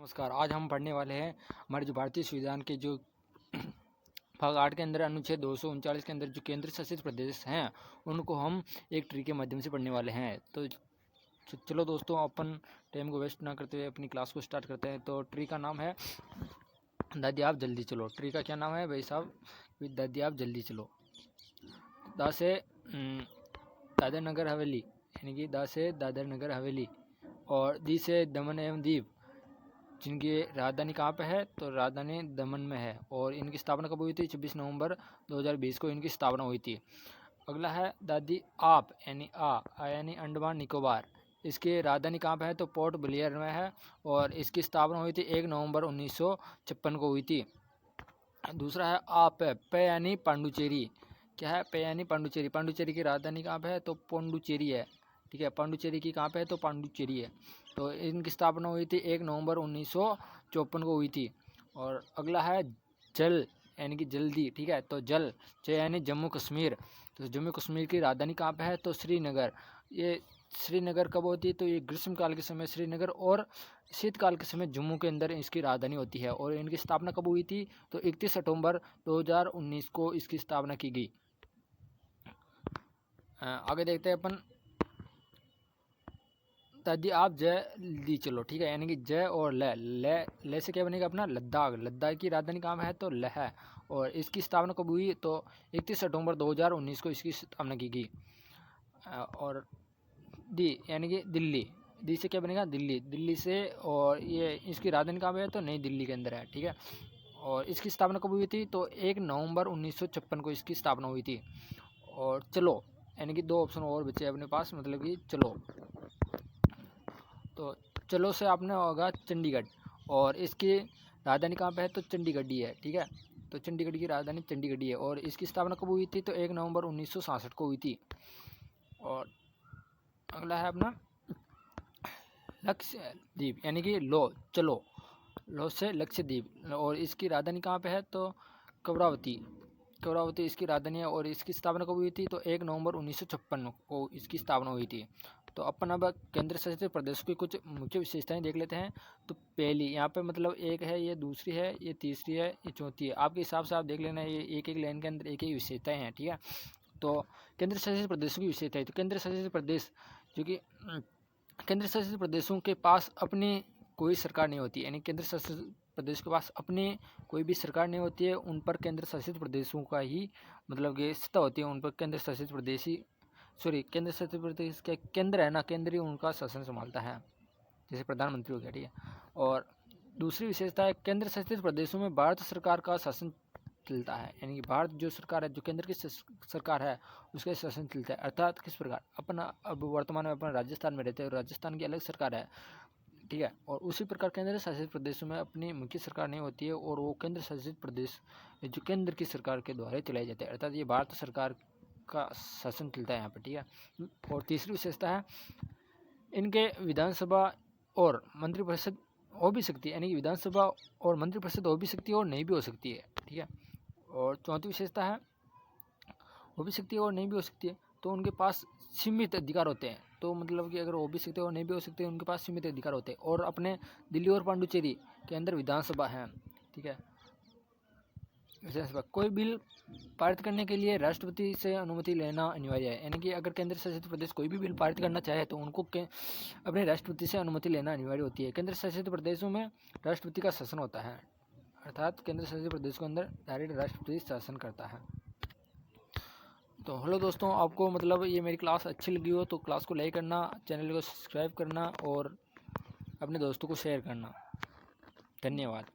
नमस्कार। आज हम पढ़ने वाले हैं हमारे जो भारतीय संविधान के जो भाग 8 के अंदर अनुच्छेद 239 के अंदर जो केंद्र शासित प्रदेश हैं उनको हम एक ट्री के माध्यम से पढ़ने वाले हैं। तो चलो दोस्तों, अपन टाइम को वेस्ट ना करते हुए अपनी क्लास को स्टार्ट करते हैं। तो ट्री का नाम है दादी आप जल्दी चलो। ट्री का क्या नाम है भाई साहब? दादी आप जल्दी चलो। दा से दादर नगर हवेली, यानी कि दा से दादर नगर हवेली, और दी से दमन एवं दीव, जिनकी राजधानी कहाँ पे है? तो राजधानी दमन में है। और इनकी स्थापना कब हुई थी? 26 नवंबर 2020 को इनकी स्थापना हुई थी। अगला है दादी आप, यानी यानी अंडमान निकोबार। इसकी राजधानी कहाँ पे है? तो पोर्ट ब्लेयर में है, और इसकी स्थापना हुई थी 1 नवंबर 1956 को हुई थी। दूसरा है आप पे, यानी पांडुचेरी। क्या है? पे यानी पांडुचेरी। पांडुचेरी की राजधानी कहाँ पे है? तो पोंडुचेरी है। ठीक है, पांडुचेरी की कहाँ पे है? तो पांडुचेरी है। तो इनकी स्थापना हुई थी 1 नवंबर 1954 को हुई थी। और अगला है जल, यानी कि जल्दी। ठीक है, तो जल यानी जम्मू कश्मीर। तो जम्मू कश्मीर की राजधानी कहाँ पे है? तो श्रीनगर। ये श्रीनगर कब होती है? तो ये ग्रीष्मकाल के समय श्रीनगर, और शीतकाल के समय जम्मू के अंदर इसकी राजधानी होती है। और इनकी स्थापना कब हुई थी? तो 31 अक्टूबर 2019 को इसकी स्थापना की गई। आगे देखते हैं अपन। दादी आप जल्दी चलो। ठीक है, यानी कि जय और ले से क्या बनेगा अपना? लद्दाख। लद्दाख की राजधानी कहाँ है? तो लेह है। और इसकी स्थापना कब हुई? तो 31 अक्टूबर 2019 को इसकी स्थापना की गई। और दी यानी कि दिल्ली। दी से क्या बनेगा? दिल्ली। दिल्ली से, और ये इसकी राजधानी कहाँ पे है? तो नई दिल्ली के अंदर है। ठीक है, और इसकी स्थापना कब हुई थी? तो 1 नवंबर 1956 को इसकी स्थापना हुई थी। और चलो, यानी कि 2 ऑप्शन और बचे अपने पास, मतलब कि चलो। तो चलो से आपने होगा चंडीगढ़, और इसकी राजधानी कहाँ पे है? तो चंडीगढ़ ही है। ठीक है, तो चंडीगढ़ की राजधानी चंडीगढ़ ही है। और इसकी स्थापना कब हुई थी? तो 1 नवंबर 1966 को हुई थी। और अगला है अपना लक्षद्वीप, यानी कि चलो से लक्षद्वीप, और इसकी राजधानी कहाँ पे है? तो कवरावती इसकी राजधानी है। और इसकी स्थापना कब हुई थी? तो 1 नवंबर 1956 को इसकी स्थापना हुई थी। तो अपन अब केंद्र शासित प्रदेश की कुछ मुख्य विशेषताएं देख लेते हैं। तो पहली यहाँ पे मतलब एक है, ये दूसरी है, ये तीसरी है, ये चौथी है। आपके हिसाब से आप देख लेना, ये एक एक लाइन के अंदर एक एक विशेषताएं हैं। ठीक है, तो केंद्र शासित प्रदेशों की विशेषताएं। तो केंद्र शासित प्रदेश, जो कि केंद्र शासित प्रदेशों के पास अपनी कोई सरकार नहीं होती, यानी केंद्र शासित प्रदेश के पास अपनी कोई भी सरकार नहीं होती है। उन पर केंद्र शासित प्रदेशों का ही मतलब कि सत्ता होती है। उन पर केंद्र शासित प्रदेश ही केंद्र शासित प्रदेश के केंद्र है ना, केंद्र ही उनका शासन संभालता है, जैसे प्रधानमंत्री हो गया। ठीक है, और दूसरी विशेषता है केंद्र शासित प्रदेशों में भारत सरकार का शासन चलता है, यानी कि भारत जो सरकार है, जो केंद्र की सरकार है, उसके शासन चलता है। अर्थात किस प्रकार? अपन अब वर्तमान में अपन राजस्थान में रहते हैं, राजस्थान की अलग सरकार है। ठीक है, और उसी प्रकार केंद्र शासित प्रदेशों में अपनी मुख्य सरकार नहीं होती है, और वो केंद्र शासित प्रदेश जो केंद्र की सरकार के द्वारा चलाए जाते हैं। अर्थात ये भारत सरकार का शासन चलता है यहाँ पर। ठीक है, और तीसरी विशेषता है इनके विधानसभा और मंत्रिपरिषद हो भी सकती है, यानी कि विधानसभा और मंत्रिपरिषद हो भी सकती है और नहीं भी हो सकती है। ठीक है, और चौथी विशेषता है हो भी सकती है और नहीं भी हो सकती है। तो उनके पास सीमित अधिकार होते हैं। तो मतलब कि अगर हो भी सकते हैं और नहीं भी हो सकते, उनके पास सीमित अधिकार होते हैं। और अपने दिल्ली और पांडुचेरी के अंदर विधानसभा है। ठीक है, विधानसभा कोई बिल पारित करने के लिए राष्ट्रपति से अनुमति लेना अनिवार्य है, यानी कि अगर केंद्र शासित प्रदेश कोई भी बिल पारित करना चाहे तो उनको अपने राष्ट्रपति से अनुमति लेना अनिवार्य होती है। केंद्र शासित प्रदेशों में राष्ट्रपति का शासन होता है, अर्थात केंद्र शासित प्रदेश के अंदर डायरेक्ट राष्ट्रपति शासन करता है। तो हेलो दोस्तों, आपको मतलब ये मेरी क्लास अच्छी लगी हो तो क्लास को लाइक करना, चैनल को सब्सक्राइब करना, और अपने दोस्तों को शेयर करना। धन्यवाद।